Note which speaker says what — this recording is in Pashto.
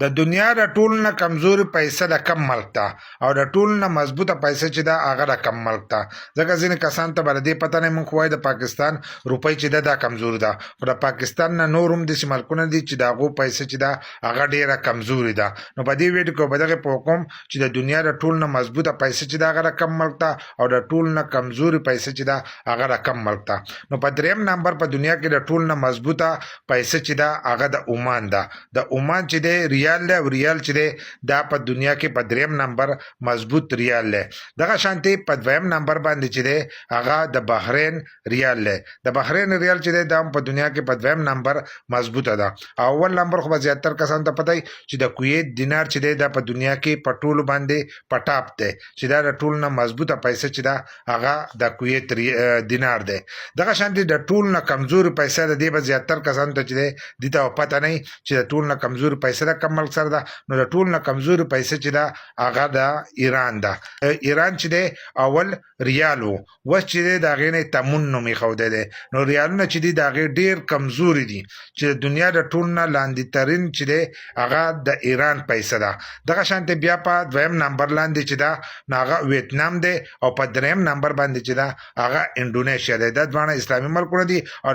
Speaker 1: د دنیا د ټول نه کمزوري پیسه د کم ملک ته او د ټول نه مضبوطه پیسه چې ده هغه د کم ملک ته. ځکه ځینې کسان ته به د دې پته نه موږ خو وایو د پاکستان روپۍ چې ده دا کمزوري ده، خو د پاکستان نه نور هم داسې ملکونه دي چې د هغو پیسه چې ده هغه ډېره کمزوري ده. نو په دې ویډیو کې به دغې په کوم چې د دنیا د ټول نه مضبوطه پیسه چې ده هغه د کم ملک ته او د ټول نه کمزوري پیسه چې ده هغه د کم ملک ته. نو په دریم نمبر په دنیا کې د ټول نه مضبوطه پیسه چې ده هغه د عمان ده. د عمان چې دی ریال دی او ریال چې دی دا په دنیا کې په دریم نمبر مضبوط ریال دی. دغه شانتي په دویم نمبر باندې چې دی هغه د بحرین ریال دی. د بحرین ریال چې دی دا هم په دنیا کې په دویم نمبر مضبوطه ده. اول نمبر خو به زیاتر کسان ته پته وي چې د کویت دینار چې دی دا په دنیا کې په ټولو باندې په ټاپ دی چې دا د ټول نه مضبوطه پیسه چې ده هغه د کویت دینار دی. دغه شانتي د ټول نه کمزوري پیسه د دې به زیاتر کسانو ته چې دی دې ته پته نه وي چې د ټول نه کمزوري پیسه د کم ملک سره ده. نو د ټول نه کمزوري پیسه چې ده هغه د ایران ده. ایران چې دی اول ریال و، اوس چې دی د هغې نه تمون نوم ایښودی دی. نو ریالونه چې دي د هغې ډېر کمزوري دي چې د دنیا د ټول نه لاندې ترین چې دی هغه د ایران پیسه ده. دغه شانتې بیا په دویم نمبر لاندې چې ده نو هغه ویتنام دی او په دریم نمبر باندې چې ده هغه انډونیشیا دی. دا دواړه اسلامي ملکونه دي او